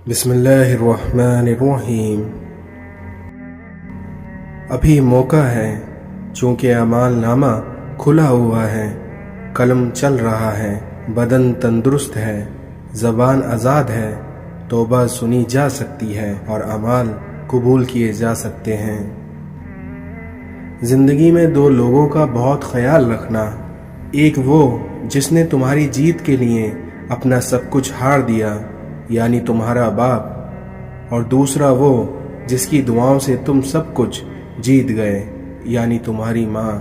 بسم اللہ الرحمن الرحیم۔ ابھی موقع ہے چونکہ اعمال نامہ کھلا ہوا ہے، قلم چل رہا ہے، بدن تندرست ہے، زبان آزاد ہے، توبہ سنی جا سکتی ہے اور اعمال قبول کیے جا سکتے ہیں۔ زندگی میں دو لوگوں کا بہت خیال رکھنا، ایک وہ جس نے تمہاری جیت کے لیے اپنا سب کچھ ہار دیا یعنی تمہارا باپ، اور دوسرا وہ جس کی دعاؤں سے تم سب کچھ جیت گئے یعنی تمہاری ماں۔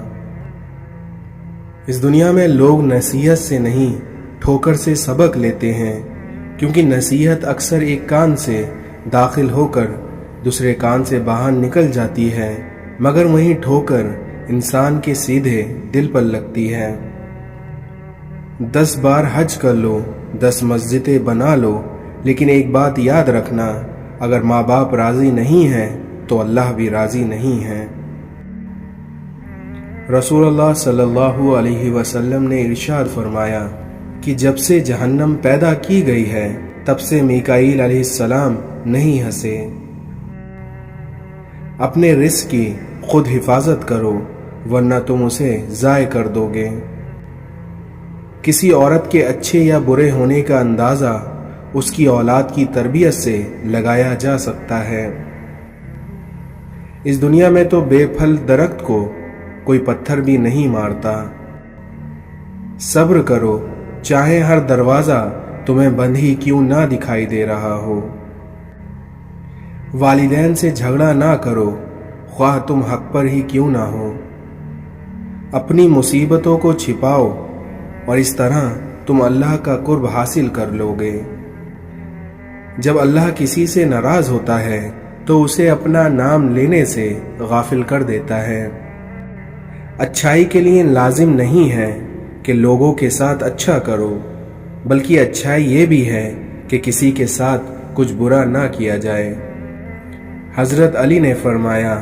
اس دنیا میں لوگ نصیحت سے نہیں ٹھوکر سے سبق لیتے ہیں، کیونکہ نصیحت اکثر ایک کان سے داخل ہو کر دوسرے کان سے باہر نکل جاتی ہے، مگر وہیں ٹھوکر انسان کے سیدھے دل پر لگتی ہے۔ 10 بار حج کر لو، 10 مسجدیں بنا لو، لیکن ایک بات یاد رکھنا، اگر ماں باپ راضی نہیں ہیں تو اللہ بھی راضی نہیں ہے۔ رسول اللہ صلی اللہ علیہ وسلم نے ارشاد فرمایا کہ جب سے جہنم پیدا کی گئی ہے تب سے میکائیل علیہ السلام نہیں ہنسے۔ اپنے رزق کی خود حفاظت کرو ورنہ تم اسے ضائع کر دو گے۔ کسی عورت کے اچھے یا برے ہونے کا اندازہ اس کی اولاد کی تربیت سے لگایا جا سکتا ہے۔ اس دنیا میں تو بے پھل درخت کو کوئی پتھر بھی نہیں مارتا۔ صبر کرو چاہے ہر دروازہ تمہیں بند ہی کیوں نہ دکھائی دے رہا ہو۔ والدین سے جھگڑا نہ کرو خواہ تم حق پر ہی کیوں نہ ہو۔ اپنی مصیبتوں کو چھپاؤ اور اس طرح تم اللہ کا قرب حاصل کر لو گے۔ جب اللہ کسی سے ناراض ہوتا ہے تو اسے اپنا نام لینے سے غافل کر دیتا ہے۔ اچھائی کے لیے لازم نہیں ہے کہ لوگوں کے ساتھ اچھا کرو، بلکہ اچھائی یہ بھی ہے کہ کسی کے ساتھ کچھ برا نہ کیا جائے۔ حضرت علی نے فرمایا،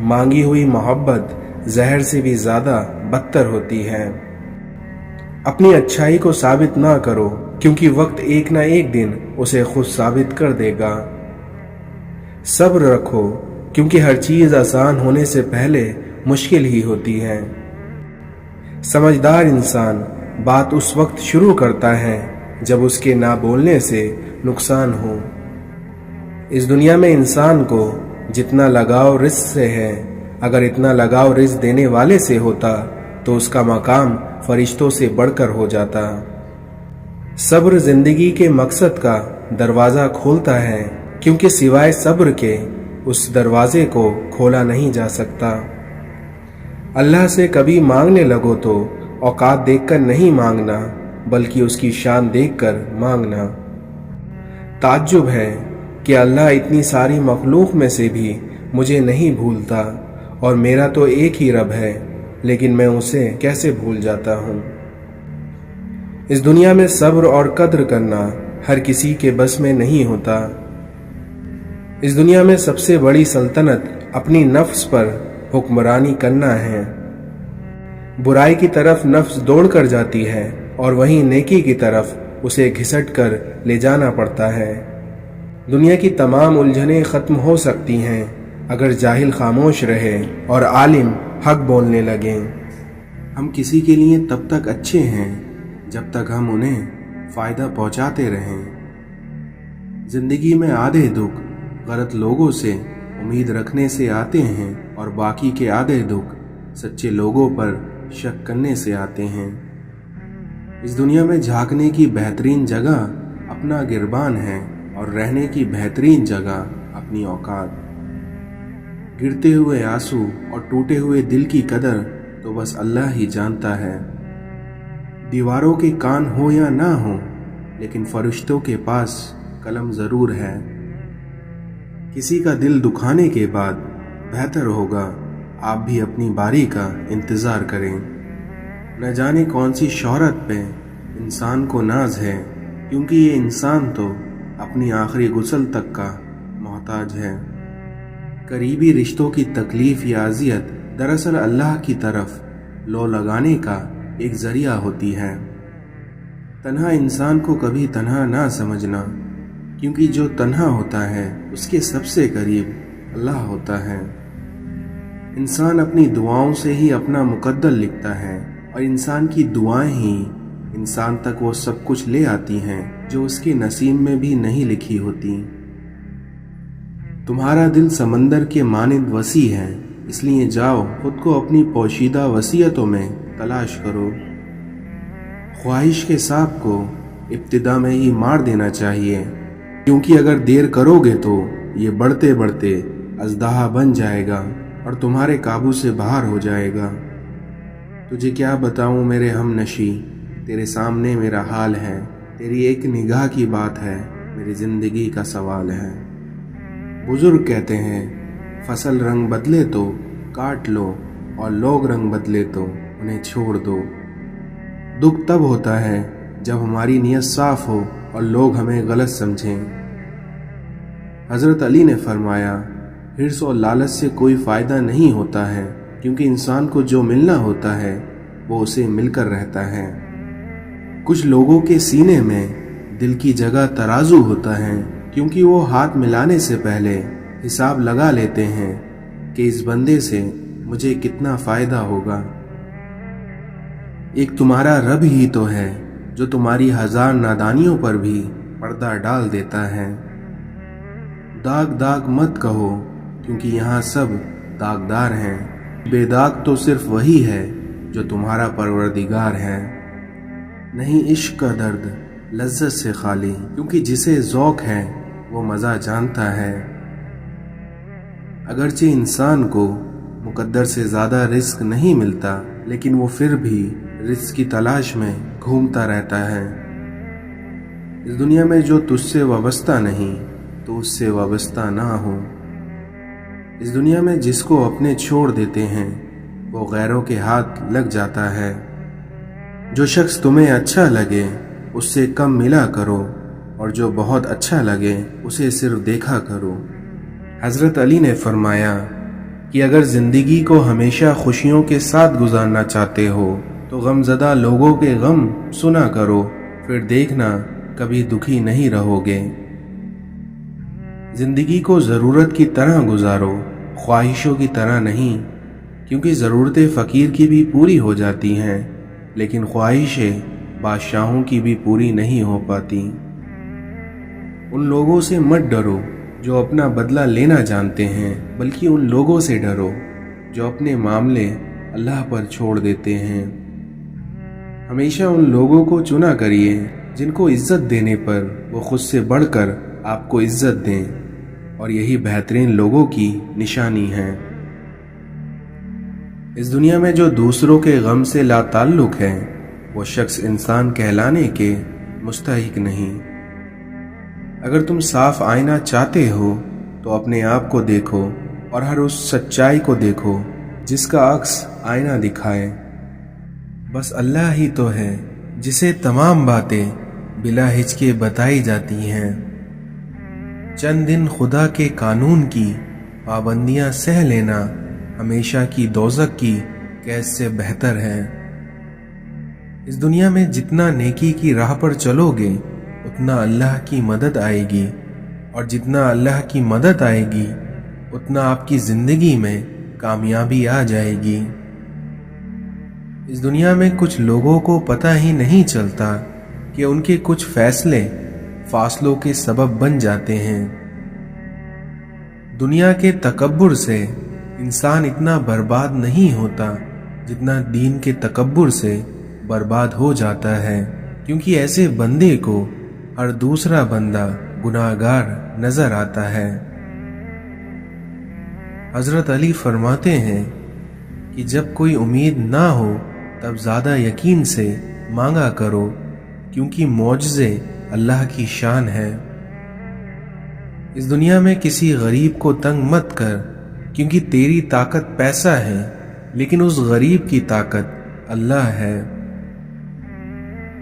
مانگی ہوئی محبت زہر سے بھی زیادہ بدتر ہوتی ہے۔ اپنی اچھائی کو ثابت نہ کرو کیونکہ وقت ایک نہ ایک دن اسے خود ثابت کر دے گا۔ صبر رکھو کیونکہ ہر چیز آسان ہونے سے پہلے مشکل ہی ہوتی ہے۔ سمجھدار انسان بات اس وقت شروع کرتا ہے جب اس کے نہ بولنے سے نقصان ہو۔ اس دنیا میں انسان کو جتنا لگاؤ رزق سے ہے، اگر اتنا لگاؤ رزق دینے والے سے ہوتا تو اس کا مقام فرشتوں سے بڑھ کر ہو جاتا۔ صبر زندگی کے مقصد کا دروازہ کھولتا ہے، کیونکہ سوائے صبر کے اس دروازے کو کھولا نہیں جا سکتا۔ اللہ سے کبھی مانگنے لگو تو اوقات دیکھ کر نہیں مانگنا بلکہ اس کی شان دیکھ کر مانگنا۔ تعجب ہے کہ اللہ اتنی ساری مخلوق میں سے بھی مجھے نہیں بھولتا، اور میرا تو ایک ہی رب ہے لیکن میں اسے کیسے بھول جاتا ہوں۔ اس دنیا میں صبر اور قدر کرنا ہر کسی کے بس میں نہیں ہوتا۔ اس دنیا میں سب سے بڑی سلطنت اپنی نفس پر حکمرانی کرنا ہے۔ برائی کی طرف نفس دوڑ کر جاتی ہے اور وہیں نیکی کی طرف اسے گھسٹ کر لے جانا پڑتا ہے۔ دنیا کی تمام الجھنیں ختم ہو سکتی ہیں اگر جاہل خاموش رہے اور عالم حق بولنے لگیں۔ ہم کسی کے لیے تب تک اچھے ہیں جب تک ہم انہیں فائدہ پہنچاتے رہیں۔ زندگی میں آدھے دکھ غلط لوگوں سے امید رکھنے سے آتے ہیں اور باقی کے آدھے دکھ سچے لوگوں پر شک کرنے سے آتے ہیں۔ اس دنیا میں جھانکنے کی بہترین جگہ اپنا گربان ہے اور رہنے کی بہترین جگہ اپنی اوقات۔ گرتے ہوئے آنسو اور ٹوٹے ہوئے دل کی قدر تو بس اللہ ہی جانتا ہے۔ دیواروں کے کان ہو یا نہ ہو لیکن فرشتوں کے پاس قلم ضرور ہے۔ کسی کا دل دکھانے کے بعد بہتر ہوگا آپ بھی اپنی باری کا انتظار کریں۔ نہ جانے کون سی شہرت پہ انسان کو ناز ہے، کیونکہ یہ انسان تو اپنی آخری غسل تک کا محتاج ہے۔ قریبی رشتوں کی تکلیف یا اذیت دراصل اللہ کی طرف لو لگانے کا ایک ذریعہ ہوتی ہے۔ تنہا انسان کو کبھی تنہا نہ سمجھنا، کیونکہ جو تنہا ہوتا ہے اس کے سب سے قریب اللہ ہوتا ہے۔ انسان اپنی دعاؤں سے ہی اپنا مقدر لکھتا ہے، اور انسان کی دعائیں ہی انسان تک وہ سب کچھ لے آتی ہیں جو اس کے نصیب میں بھی نہیں لکھی ہوتی۔ تمہارا دل سمندر کے مانند وسیع ہے، اس لیے جاؤ خود کو اپنی پوشیدہ وصیتوں میں تلاش کرو۔ خواہش کے سانپ کو ابتدا میں ہی مار دینا چاہیے، کیونکہ اگر دیر کرو گے تو یہ بڑھتے بڑھتے اژدہا بن جائے گا اور تمہارے قابو سے باہر ہو جائے گا۔ تجھے کیا بتاؤں میرے ہم نشی، تیرے سامنے میرا حال ہے، تیری ایک نگاہ کی بات ہے، میری زندگی کا سوال ہے۔ بزرگ کہتے ہیں فصل رنگ بدلے تو کاٹ لو، اور لوگ رنگ بدلے تو انہیں چھوڑ دو۔ دکھ تب ہوتا ہے جب ہماری نیت صاف ہو اور لوگ ہمیں غلط سمجھیں۔ حضرت علی نے فرمایا، حرص اور لالچ سے کوئی فائدہ نہیں ہوتا ہے، کیونکہ انسان کو جو ملنا ہوتا ہے وہ اسے مل کر رہتا ہے۔ کچھ لوگوں کے سینے میں دل کی جگہ ترازو ہوتا ہے، کیونکہ وہ ہاتھ ملانے سے پہلے حساب لگا لیتے ہیں کہ اس بندے سے مجھے کتنا فائدہ ہوگا۔ ایک تمہارا رب ہی تو ہے جو تمہاری ہزار نادانیوں پر بھی پردہ ڈال دیتا ہے۔ داغ داغ مت کہو، کیونکہ یہاں سب داغدار ہیں، بے داغ تو صرف وہی ہے جو تمہارا پروردگار ہے۔ نہیں عشق کا درد لذت سے خالی، کیونکہ جسے ذوق ہے وہ مزہ جانتا ہے۔ اگرچہ انسان کو مقدر سے زیادہ رزق نہیں ملتا، لیکن وہ پھر بھی رزق کی تلاش میں گھومتا رہتا ہے۔ اس دنیا میں جو تجھ سے وابستہ نہیں تو اس سے وابستہ نہ ہو۔ اس دنیا میں جس کو اپنے چھوڑ دیتے ہیں وہ غیروں کے ہاتھ لگ جاتا ہے۔ جو شخص تمہیں اچھا لگے اس سے کم ملا کرو، اور جو بہت اچھا لگے اسے صرف دیکھا کرو۔ حضرت علی نے فرمایا کہ اگر زندگی کو ہمیشہ خوشیوں کے ساتھ گزارنا چاہتے ہو تو غم زدہ لوگوں کے غم سنا کرو، پھر دیکھنا کبھی دکھی نہیں رہو گے۔ زندگی کو ضرورت کی طرح گزارو، خواہشوں کی طرح نہیں، کیونکہ ضرورتیں فقیر کی بھی پوری ہو جاتی ہیں، لیکن خواہشیں بادشاہوں کی بھی پوری نہیں ہو پاتی۔ ان لوگوں سے مت ڈرو جو اپنا بدلہ لینا جانتے ہیں، بلکہ ان لوگوں سے ڈرو جو اپنے معاملے اللہ پر چھوڑ دیتے ہیں۔ ہمیشہ ان لوگوں کو چنا کریے جن کو عزت دینے پر وہ خود سے بڑھ کر آپ کو عزت دیں، اور یہی بہترین لوگوں کی نشانی ہے۔ اس دنیا میں جو دوسروں کے غم سے لا تعلق ہے وہ شخص انسان کہلانے کے مستحق نہیں۔ اگر تم صاف آئینہ چاہتے ہو تو اپنے آپ کو دیکھو، اور ہر اس سچائی کو دیکھو جس کا عکس آئینہ دکھائے۔ بس اللہ ہی تو ہے جسے تمام باتیں بلا ہچکے بتائی جاتی ہیں۔ چند دن خدا کے قانون کی پابندیاں سہ لینا ہمیشہ کی دوزخ کی قید سے بہتر ہے۔ اس دنیا میں جتنا نیکی کی راہ پر چلو گے اتنا اللہ کی مدد آئے گی، اور جتنا اللہ کی مدد آئے گی اتنا آپ کی زندگی میں کامیابی آ جائے گی۔ اس دنیا میں کچھ لوگوں کو پتہ ہی نہیں چلتا کہ ان کے کچھ فیصلے فاصلوں کے سبب بن جاتے ہیں۔ دنیا کے تکبر سے انسان اتنا برباد نہیں ہوتا جتنا دین کے تکبر سے برباد ہو جاتا ہے، کیونکہ ایسے بندے کو ہر دوسرا بندہ گناہگار نظر آتا ہے۔ حضرت علی فرماتے ہیں کہ جب کوئی امید نہ ہو تب زیادہ یقین سے مانگا کرو، کیونکہ معجزے اللہ کی شان ہے۔ اس دنیا میں کسی غریب کو تنگ مت کر، کیونکہ تیری طاقت پیسہ ہے، لیکن اس غریب کی طاقت اللہ ہے۔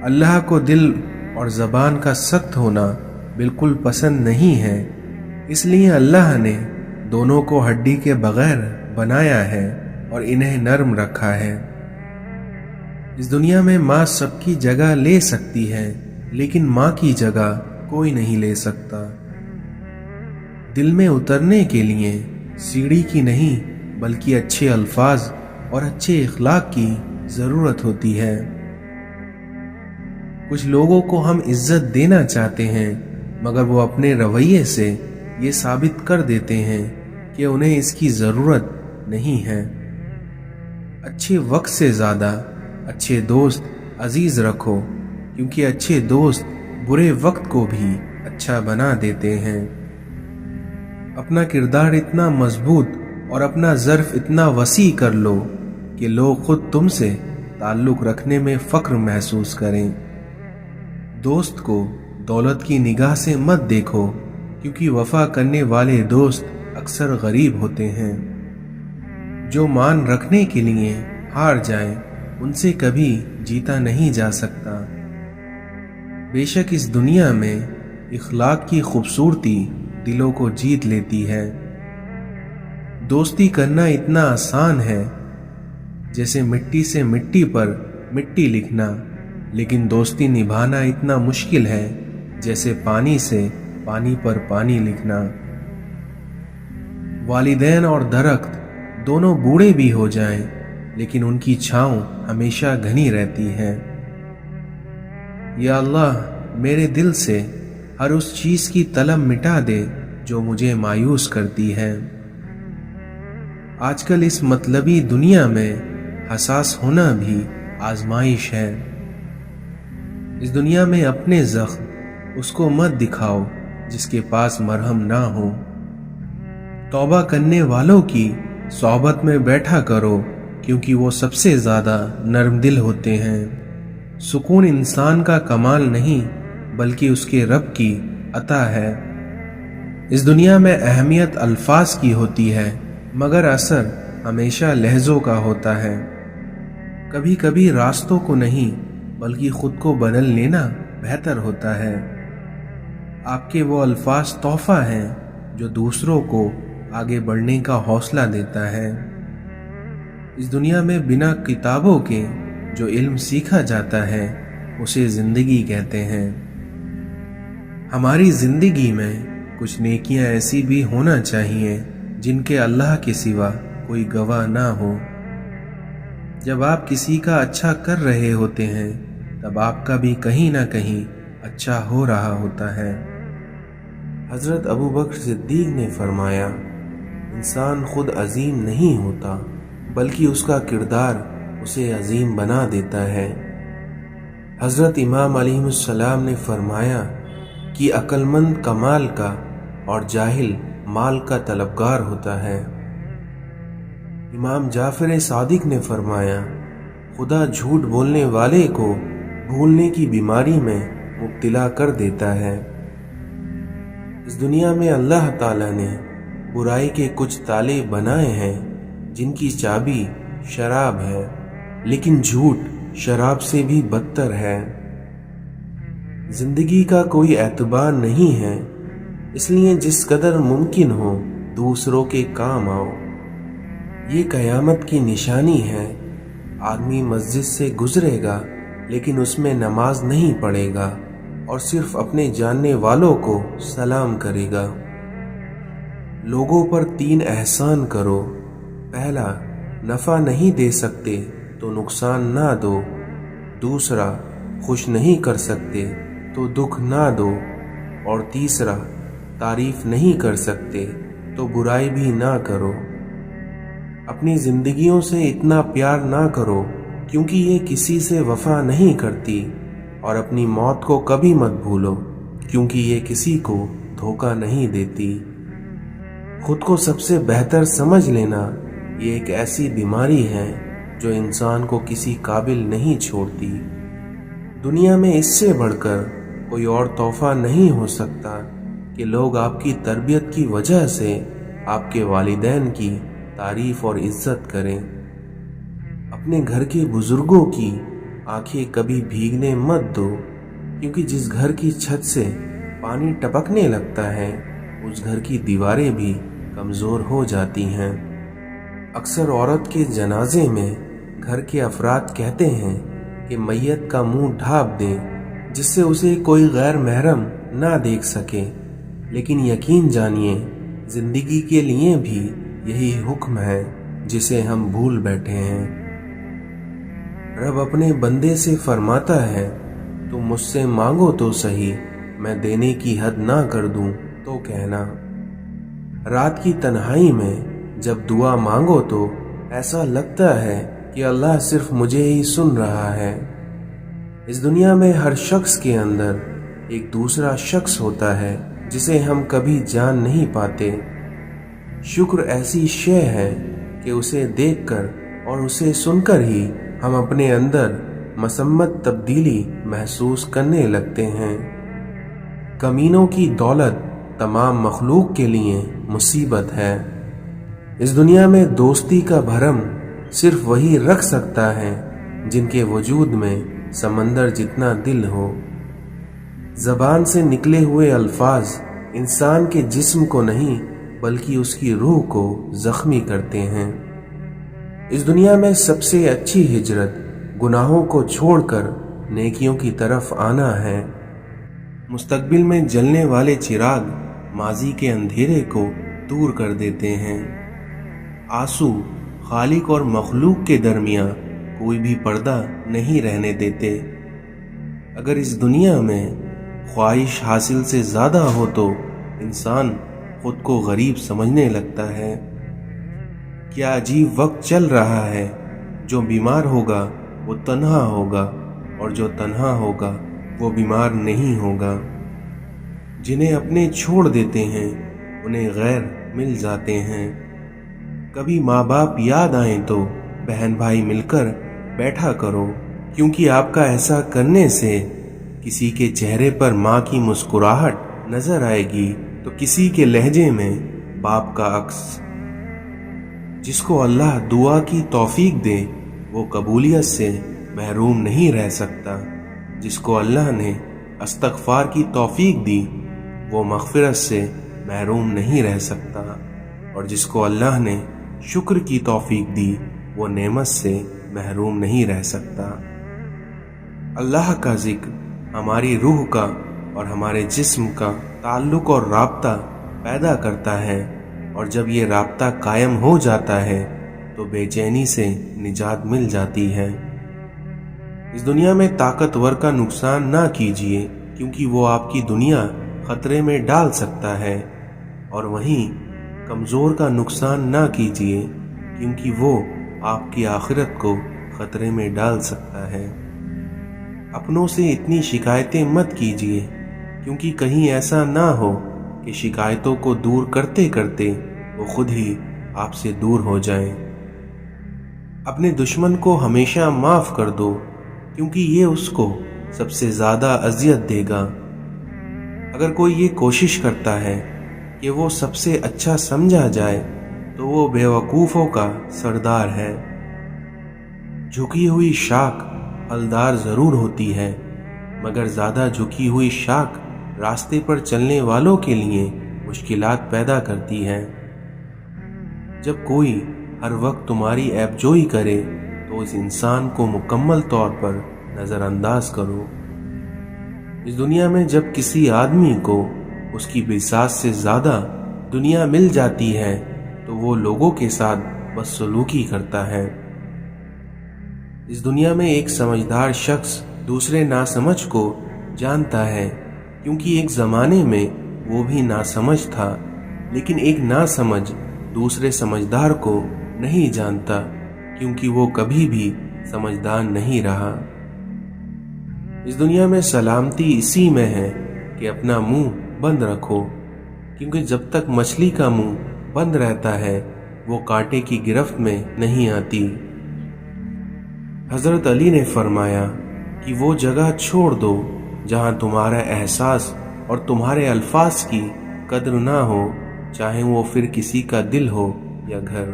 اللہ کو دل اور زبان کا سخت ہونا بالکل پسند نہیں ہے، اس لیے اللہ نے دونوں کو ہڈی کے بغیر بنایا ہے اور انہیں نرم رکھا ہے۔ اس دنیا میں ماں سب کی جگہ لے سکتی ہے، لیکن ماں کی جگہ کوئی نہیں لے سکتا۔ دل میں اترنے کے لیے سیڑھی کی نہیں بلکہ اچھے الفاظ اور اچھے اخلاق کی ضرورت ہوتی ہے۔ کچھ لوگوں کو ہم عزت دینا چاہتے ہیں مگر وہ اپنے رویے سے یہ ثابت کر دیتے ہیں کہ انہیں اس کی ضرورت نہیں ہے۔ اچھے وقت سے زیادہ اچھے دوست عزیز رکھو، کیونکہ اچھے دوست برے وقت کو بھی اچھا بنا دیتے ہیں۔ اپنا کردار اتنا مضبوط اور اپنا ظرف اتنا وسیع کر لو کہ لوگ خود تم سے تعلق رکھنے میں فخر محسوس کریں۔ دوست کو دولت کی نگاہ سے مت دیکھو، کیونکہ وفا کرنے والے دوست اکثر غریب ہوتے ہیں۔ جو مان رکھنے کے لیے ہار جائیں ان سے کبھی جیتا نہیں جا سکتا۔ بے شک اس دنیا میں اخلاق کی خوبصورتی دلوں کو جیت لیتی ہے۔ دوستی کرنا اتنا آسان ہے جیسے مٹی سے مٹی پر مٹی لکھنا، لیکن دوستی نبھانا اتنا مشکل ہے جیسے پانی سے پانی پر پانی لکھنا۔ والدین اور درخت دونوں بوڑھے بھی ہو جائیں لیکن ان کی چھاؤں ہمیشہ گھنی رہتی ہے۔ یا اللہ میرے دل سے ہر اس چیز کی طلب مٹا دے جو مجھے مایوس کرتی ہے۔ آج کل اس مطلبی دنیا میں حساس ہونا بھی آزمائش ہے۔ اس دنیا میں اپنے زخم اس کو مت دکھاؤ جس کے پاس مرہم نہ ہو۔ توبہ کرنے والوں کی صحبت میں بیٹھا کرو، کیونکہ وہ سب سے زیادہ نرم دل ہوتے ہیں۔ سکون انسان کا کمال نہیں بلکہ اس کے رب کی عطا ہے۔ اس دنیا میں اہمیت الفاظ کی ہوتی ہے مگر اثر ہمیشہ لہجوں کا ہوتا ہے۔ کبھی کبھی راستوں کو نہیں بلکہ خود کو بدل لینا بہتر ہوتا ہے۔ آپ کے وہ الفاظ تحفہ ہیں جو دوسروں کو آگے بڑھنے کا حوصلہ دیتا ہے۔ اس دنیا میں بنا کتابوں کے جو علم سیکھا جاتا ہے اسے زندگی کہتے ہیں۔ ہماری زندگی میں کچھ نیکیاں ایسی بھی ہونا چاہیے جن کے اللہ کے سوا کوئی گواہ نہ ہو۔ جب آپ کسی کا اچھا کر رہے ہوتے ہیں تب آپ کا بھی کہیں نہ کہیں اچھا ہو رہا ہوتا ہے۔ حضرت ابو بکر صدیق نے فرمایا، انسان خود عظیم نہیں ہوتا بلکہ اس کا کردار اسے عظیم بنا دیتا ہے۔ حضرت امام علیہ السلام نے فرمایا کہ عقل مند کمال کا اور جاہل مال کا طلبگار ہوتا ہے۔ امام جعفر صادق نے فرمایا، خدا جھوٹ بولنے والے کو بھولنے کی بیماری میں مبتلا کر دیتا ہے۔ اس دنیا میں اللہ تعالیٰ نے برائی کے کچھ تالے بنائے ہیں جن کی چابی شراب ہے، لیکن جھوٹ شراب سے بھی بدتر ہے۔ زندگی کا کوئی اعتبار نہیں ہے، اس لیے جس قدر ممکن ہو دوسروں کے کام آؤ۔ یہ قیامت کی نشانی ہے۔ آدمی مسجد سے گزرے گا لیکن اس میں نماز نہیں پڑھے گا اور صرف اپنے جاننے والوں کو سلام کرے گا۔ لوگوں پر 3 احسان کرو۔ پہلا، نفع نہیں دے سکتے تو نقصان نہ دو۔ دوسرا، خوش نہیں کر سکتے تو دکھ نہ دو۔ اور تیسرا، تعریف نہیں کر سکتے تو برائی بھی نہ کرو۔ اپنی زندگیوں سے اتنا پیار نہ کرو کیونکہ یہ کسی سے وفا نہیں کرتی، اور اپنی موت کو کبھی مت بھولو کیونکہ یہ کسی کو دھوکہ نہیں دیتی۔ خود کو سب سے بہتر سمجھ لینا یہ ایک ایسی بیماری ہے جو انسان کو کسی قابل نہیں چھوڑتی۔ دنیا میں اس سے بڑھ کر کوئی اور تحفہ نہیں ہو سکتا کہ لوگ آپ کی تربیت کی وجہ سے آپ کے والدین کی تعریف اور عزت کریں۔ اپنے گھر کے بزرگوں کی آنکھیں کبھی بھیگنے مت دو، کیونکہ جس گھر کی چھت سے پانی ٹپکنے لگتا ہے اس گھر کی دیواریں بھی کمزور ہو جاتی ہیں۔ اکثر عورت کے جنازے میں گھر کے افراد کہتے ہیں کہ میت کا منہ ڈھانپ دیں جس سے اسے کوئی غیر محرم نہ دیکھ سکے، لیکن یقین جانیے زندگی کے لیے بھی یہی حکم ہے جسے ہم بھول بیٹھے ہیں۔ رب اپنے بندے سے فرماتا ہے، تم مجھ سے مانگو تو صحیح، میں دینے کی حد نہ کر دوں تو کہنا۔ رات کی تنہائی میں جب دعا مانگو تو ایسا لگتا ہے کہ اللہ صرف مجھے ہی سن رہا ہے۔ اس دنیا میں ہر شخص کے اندر ایک دوسرا شخص ہوتا ہے جسے ہم کبھی جان نہیں پاتے۔ شکر ایسی شے ہے کہ اسے دیکھ کر اور اسے سن کر ہی ہم اپنے اندر مسمت تبدیلی محسوس کرنے لگتے ہیں۔ کمینوں کی دولت تمام مخلوق کے لیے مصیبت ہے۔ اس دنیا میں دوستی کا بھرم صرف وہی رکھ سکتا ہے جن کے وجود میں سمندر جتنا دل ہو۔ زبان سے نکلے ہوئے الفاظ انسان کے جسم کو نہیں بلکہ اس کی روح کو زخمی کرتے ہیں۔ اس دنیا میں سب سے اچھی ہجرت گناہوں کو چھوڑ کر نیکیوں کی طرف آنا ہے۔ مستقبل میں جلنے والے چراغ ماضی کے اندھیرے کو دور کر دیتے ہیں۔ آنسو خالق اور مخلوق کے درمیان کوئی بھی پردہ نہیں رہنے دیتے۔ اگر اس دنیا میں خواہش حاصل سے زیادہ ہو تو انسان خود کو غریب سمجھنے لگتا ہے۔ کیا عجیب وقت چل رہا ہے، جو بیمار ہوگا وہ تنہا ہوگا اور جو تنہا ہوگا وہ بیمار نہیں ہوگا۔ جنہیں اپنے چھوڑ دیتے ہیں انہیں غیر مل جاتے ہیں۔ کبھی ماں باپ یاد آئیں تو بہن بھائی مل کر بیٹھا کرو، کیونکہ آپ کا ایسا کرنے سے کسی کے چہرے پر ماں کی مسکراہٹ نظر آئے گی تو کسی کے لہجے میں باپ کا عکس۔ جس کو اللہ دعا کی توفیق دے وہ قبولیت سے محروم نہیں رہ سکتا۔ جس کو اللہ نے استغفار کی توفیق دی وہ مغفرت سے محروم نہیں رہ سکتا، اور جس کو اللہ نے شکر کی توفیق دی وہ نعمت سے محروم نہیں رہ سکتا۔ اللہ کا ذکر ہماری روح کا اور ہمارے جسم کا تعلق اور رابطہ پیدا کرتا ہے، اور جب یہ رابطہ قائم ہو جاتا ہے تو بے چینی سے نجات مل جاتی ہے۔ اس دنیا میں طاقتور کا نقصان نہ کیجیے، کیونکہ وہ آپ کی دنیا خطرے میں ڈال سکتا ہے، اور وہیں کمزور کا نقصان نہ کیجیے، کیونکہ وہ آپ کی آخرت کو خطرے میں ڈال سکتا ہے۔ اپنوں سے اتنی شکایتیں مت کیجیے، کیونکہ کہیں ایسا نہ ہو کہ شکایتوں کو دور کرتے کرتے وہ خود ہی آپ سے دور ہو جائیں۔ اپنے دشمن کو ہمیشہ معاف کر دو، کیونکہ یہ اس کو سب سے زیادہ اذیت دے گا۔ اگر کوئی یہ کوشش کرتا ہے کہ وہ سب سے اچھا سمجھا جائے تو وہ بیوقوفوں کا سردار ہے۔ جھکی ہوئی شاخ پھلدار ضرور ہوتی ہے، مگر زیادہ جھکی ہوئی شاخ راستے پر چلنے والوں کے لیے مشکلات پیدا کرتی ہے۔ جب کوئی ہر وقت تمہاری عیب جوئی کرے تو اس انسان کو مکمل طور پر نظر انداز کرو۔ اس دنیا میں جب کسی آدمی کو اس کی بساط سے زیادہ دنیا مل جاتی ہے تو وہ لوگوں کے ساتھ بدسلوکی کرتا ہے۔ اس دنیا میں ایک سمجھدار شخص دوسرے ناسمجھ کو جانتا ہے، کیونکہ ایک زمانے میں وہ بھی ناسمجھ تھا، لیکن ایک ناسمجھ دوسرے سمجھدار کو نہیں جانتا، کیونکہ وہ کبھی بھی سمجھدار نہیں رہا۔ اس دنیا میں سلامتی اسی میں ہے کہ اپنا منہ بند رکھو، کیونکہ جب تک مچھلی کا منہ بند رہتا ہے وہ کانٹے کی گرفت میں نہیں آتی۔ حضرت علی نے فرمایا کہ وہ جگہ چھوڑ دو جہاں تمہارا احساس اور تمہارے الفاظ کی قدر نہ ہو، چاہے وہ پھر کسی کا دل ہو یا گھر۔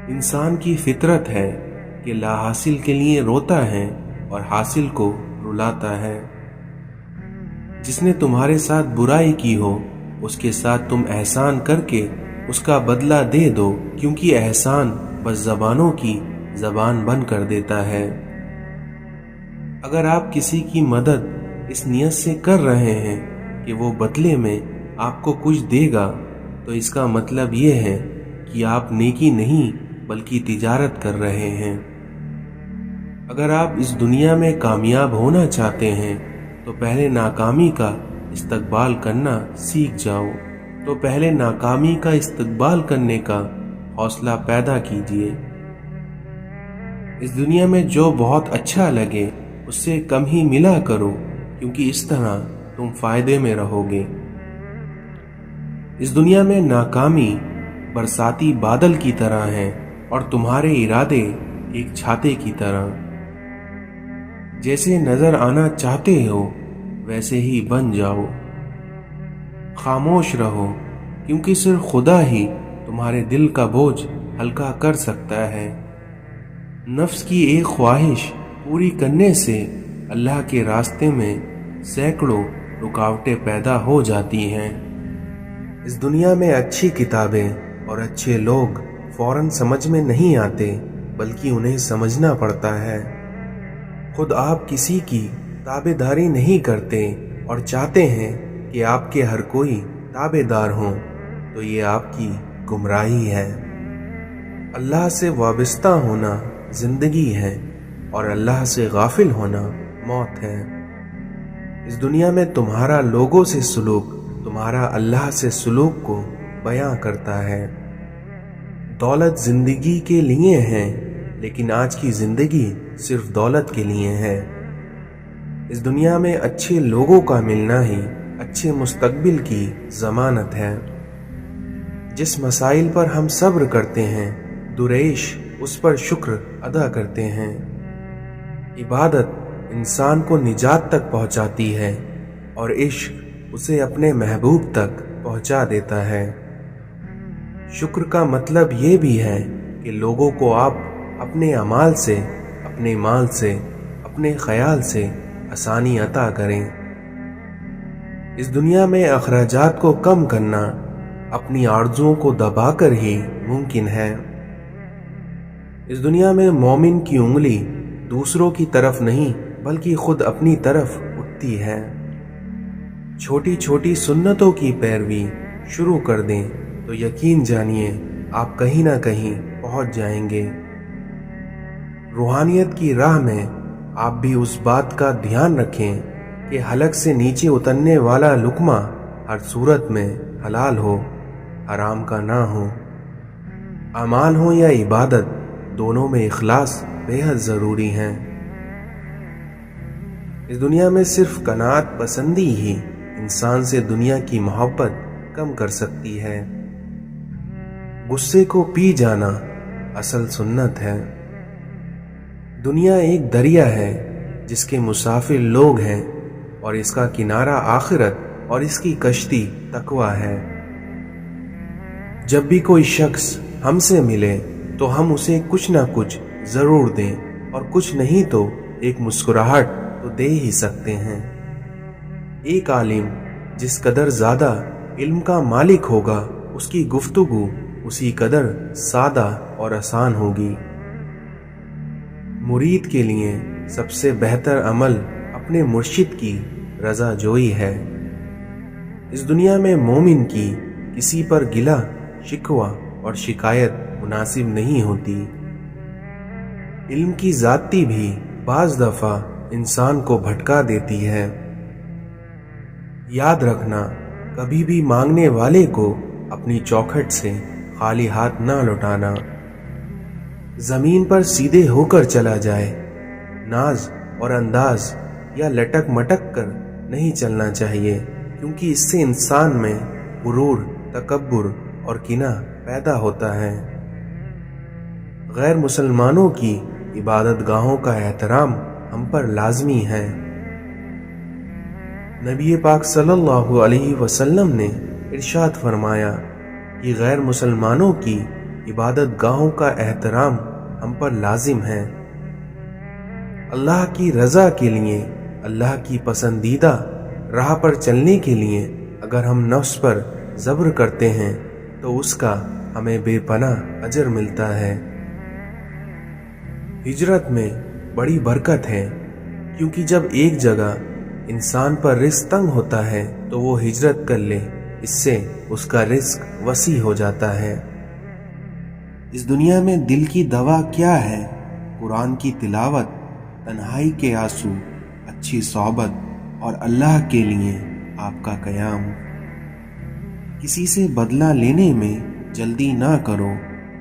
انسان کی فطرت ہے کہ لا حاصل کے لیے روتا ہے اور حاصل کو رلاتا ہے۔ جس نے تمہارے ساتھ برائی کی ہو اس کے ساتھ تم احسان کر کے اس کا بدلہ دے دو، کیونکہ احسان بس زبانوں کی زبان بند کر دیتا ہے۔ اگر آپ کسی کی مدد اس نیت سے کر رہے ہیں کہ وہ بدلے میں آپ کو کچھ دے گا، تو اس کا مطلب یہ ہے کہ آپ نیکی نہیں بلکہ تجارت کر رہے ہیں۔ اگر آپ اس دنیا میں کامیاب ہونا چاہتے ہیں تو پہلے ناکامی کا استقبال کرنا سیکھ جاؤ، تو پہلے ناکامی کا استقبال کرنے کا حوصلہ پیدا کیجیے۔ اس دنیا میں جو بہت اچھا لگے اس سے کم ہی ملا کرو، کیونکہ اس طرح تم فائدے میں رہو گے۔ اس دنیا میں ناکامی برساتی بادل کی طرح ہے اور تمہارے ارادے ایک چھاتے کی طرح۔ جیسے نظر آنا چاہتے ہو ویسے ہی بن جاؤ۔ خاموش رہو، کیونکہ صرف خدا ہی تمہارے دل کا بوجھ ہلکا کر سکتا ہے۔ نفس کی ایک خواہش پوری کرنے سے اللہ کے راستے میں سینکڑوں رکاوٹیں پیدا ہو جاتی ہیں۔ اس دنیا میں اچھی کتابیں اور اچھے لوگ فوراً سمجھ میں نہیں آتے، بلکہ انہیں سمجھنا پڑتا ہے۔ خود آپ کسی کی تابع داری نہیں کرتے اور چاہتے ہیں کہ آپ کے ہر کوئی تابع دار ہوں، تو یہ آپ کی گمراہی ہے۔ اللہ سے وابستہ ہونا زندگی ہے اور اللہ سے غافل ہونا موت ہے۔ اس دنیا میں تمہارا لوگوں سے سلوک تمہارا اللہ سے سلوک کو بیان کرتا ہے۔ دولت زندگی کے لیے ہے، لیکن آج کی زندگی صرف دولت کے لیے ہے۔ اس دنیا میں اچھے لوگوں کا ملنا ہی اچھے مستقبل کی ضمانت ہے۔ جس مسائل پر ہم صبر کرتے ہیں، دریش اس پر شکر ادا کرتے ہیں۔ عبادت انسان کو نجات تک پہنچاتی ہے اور عشق اسے اپنے محبوب تک پہنچا دیتا ہے۔ شکر کا مطلب یہ بھی ہے کہ لوگوں کو آپ اپنے اعمال سے، اپنے مال سے، اپنے خیال سے آسانی عطا کریں۔ اس دنیا میں اخراجات کو کم کرنا اپنی آرزوؤں کو دبا کر ہی ممکن ہے۔ اس دنیا میں مومن کی انگلی دوسروں کی طرف نہیں بلکہ خود اپنی طرف اٹھتی ہے۔ چھوٹی چھوٹی سنتوں کی پیروی شروع کر دیں تو یقین جانیے آپ کہیں نہ کہیں پہنچ جائیں گے۔ روحانیت کی راہ میں آپ بھی اس بات کا دھیان رکھیں کہ حلق سے نیچے اترنے والا لقمہ ہر صورت میں حلال ہو، حرام کا نہ ہو۔ اعمال ہو یا عبادت، دونوں میں اخلاص بے حد ضروری ہے۔ اس دنیا میں صرف قناعت پسندی ہی انسان سے دنیا کی محبت کم کر سکتی ہے۔ غصے کو پی جانا اصل سنت ہے۔ دنیا ایک دریا ہے جس کے مسافر لوگ ہیں، اور اس کا کنارہ آخرت اور اس کی کشتی تقویٰ ہے۔ جب بھی کوئی شخص ہم سے ملے تو ہم اسے کچھ نہ کچھ ضرور دیں، اور کچھ نہیں تو ایک مسکراہٹ تو دے ہی سکتے ہیں۔ ایک عالم جس قدر زیادہ علم کا مالک ہوگا، اس کی گفتگو اسی قدر سادہ اور آسان ہوگی۔ مرید کے لیے سب سے بہتر عمل اپنے مرشد کی رضا جوئی ہے۔ اس دنیا میں مومن کی کسی پر گلہ شکوہ اور شکایت مناسب نہیں ہوتی۔ علم کی زیادتی بھی بعض دفعہ انسان کو بھٹکا دیتی ہے۔ یاد رکھنا، کبھی بھی مانگنے والے کو اپنی چوکھٹ سے خالی ہاتھ نہ لوٹانا۔ زمین پر سیدھے ہو کر چلا جائے، ناز اور انداز یا لٹک مٹک کر نہیں چلنا چاہیے، کیونکہ اس سے انسان میں غرور، تکبر اور کینہ پیدا ہوتا ہے۔ غیر مسلمانوں کی عبادت گاہوں کا احترام ہم پر لازمی ہے۔ نبی پاک صلی اللہ علیہ وسلم نے ارشاد فرمایا کہ غیر مسلمانوں کی عبادت گاہوں کا احترام ہم پر لازم ہے۔ اللہ کی رضا کے لیے، اللہ کی پسندیدہ راہ پر چلنے کے لیے اگر ہم نفس پر صبر کرتے ہیں تو اس کا ہمیں بے پناہ اجر ملتا ہے۔ ہجرت میں بڑی برکت ہے، کیونکہ جب ایک جگہ انسان پر رزق تنگ ہوتا ہے تو وہ ہجرت کر لے، اس سے اس کا رزق وسیع ہو جاتا ہے۔ اس دنیا میں دل کی دوا کیا ہے؟ قرآن کی تلاوت، تنہائی کے آنسو، اچھی صحبت اور اللہ کے لیے آپ کا قیام۔ کسی سے بدلہ لینے میں جلدی نہ کرو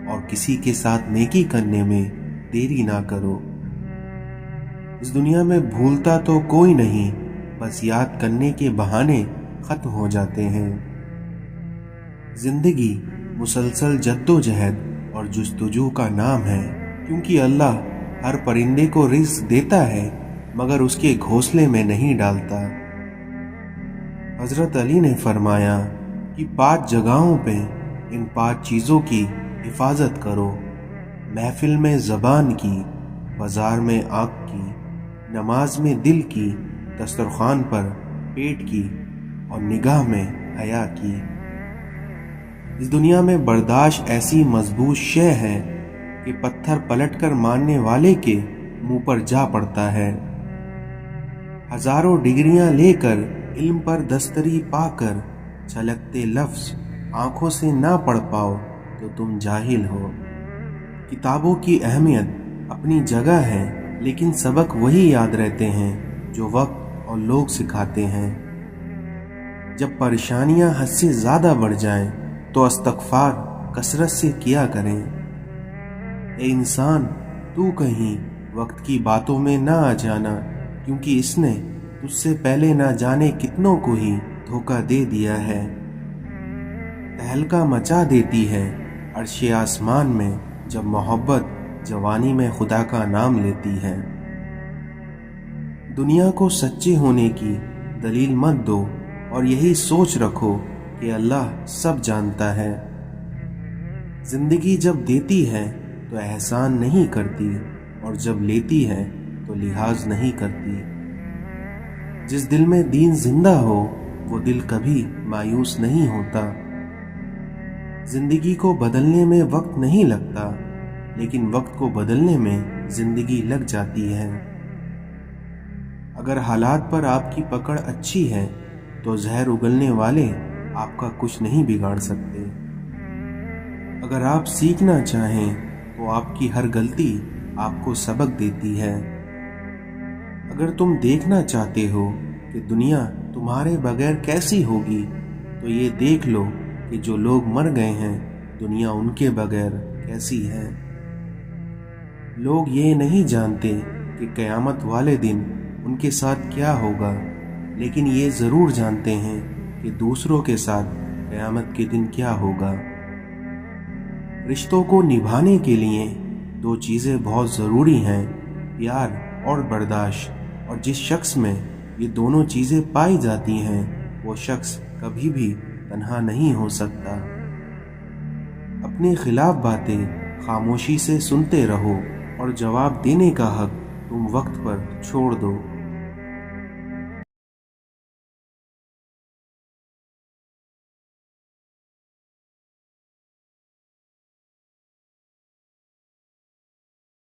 اور کسی کے ساتھ نیکی کرنے میں دیری نہ کرو۔ اس دنیا میں بھولتا تو کوئی نہیں، بس یاد کرنے کے بہانے ختم ہو جاتے ہیں۔ زندگی مسلسل جدوجہد اور جستجو کا نام ہے، کیونکہ اللہ ہر پرندے کو رزق دیتا ہے مگر اس کے گھونسلے میں نہیں ڈالتا۔ حضرت علی نے فرمایا کہ 5 جگہوں پہ ان 5 چیزوں کی حفاظت کرو: محفل میں زبان کی، بازار میں آنکھ کی، نماز میں دل کی، دسترخوان پر پیٹ کی اور نگاہ میں حیا کی۔ اس دنیا میں برداشت ایسی مضبوط شے ہے کہ پتھر پلٹ کر مارنے والے کے منہ پر جا پڑتا ہے۔ ہزاروں ڈگریاں لے کر علم پر دستری پا کر چھلکتے لفظ آنکھوں سے نہ پڑھ پاؤ تو تم جاہل ہو۔ کتابوں کی اہمیت اپنی جگہ ہے، لیکن سبق وہی یاد رہتے ہیں جو وقت اور لوگ سکھاتے ہیں۔ جب پریشانیاں حد سے زیادہ بڑھ جائیں تو استغفار کثرت سے کیا کریں۔ اے انسان، تو کہیں وقت کی باتوں میں نہ آ جانا، کیونکہ اس نے تجھ سے پہلے نہ جانے کتنوں کو ہی دھوکہ دے دیا ہے۔ تہلکہ مچا دیتی ہے عرش آسمان میں جب محبت جوانی میں خدا کا نام لیتی ہے۔ دنیا کو سچے ہونے کی دلیل مت دو اور یہی سوچ رکھو کہ اللہ سب جانتا ہے۔ زندگی جب دیتی ہے تو احسان نہیں کرتی اور جب لیتی ہے تو لحاظ نہیں کرتی۔ جس دل میں دین زندہ ہو وہ دل کبھی مایوس نہیں ہوتا۔ زندگی کو بدلنے میں وقت نہیں لگتا، لیکن وقت کو بدلنے میں زندگی لگ جاتی ہے۔ اگر حالات پر آپ کی پکڑ اچھی ہے تو زہر اگلنے والے آپ کا کچھ نہیں بگاڑ سکتے۔ اگر آپ سیکھنا چاہیں تو آپ کی ہر غلطی آپ کو سبق دیتی ہے۔ اگر تم دیکھنا چاہتے ہو کہ دنیا تمہارے بغیر کیسی ہوگی تو یہ دیکھ لو کہ جو لوگ مر گئے ہیں دنیا ان کے بغیر کیسی ہے۔ لوگ یہ نہیں جانتے کہ قیامت والے دن ان کے ساتھ کیا ہوگا، لیکن یہ ضرور جانتے ہیں کہ دوسروں کے ساتھ قیامت کے دن کیا ہوگا۔ رشتوں کو نبھانے کے لیے 2 چیزیں بہت ضروری ہیں: پیار اور برداشت، اور جس شخص میں یہ دونوں چیزیں پائی جاتی ہیں وہ شخص کبھی بھی تنہا نہیں ہو سکتا۔ اپنے خلاف باتیں خاموشی سے سنتے رہو اور جواب دینے کا حق تم وقت پر چھوڑ دو۔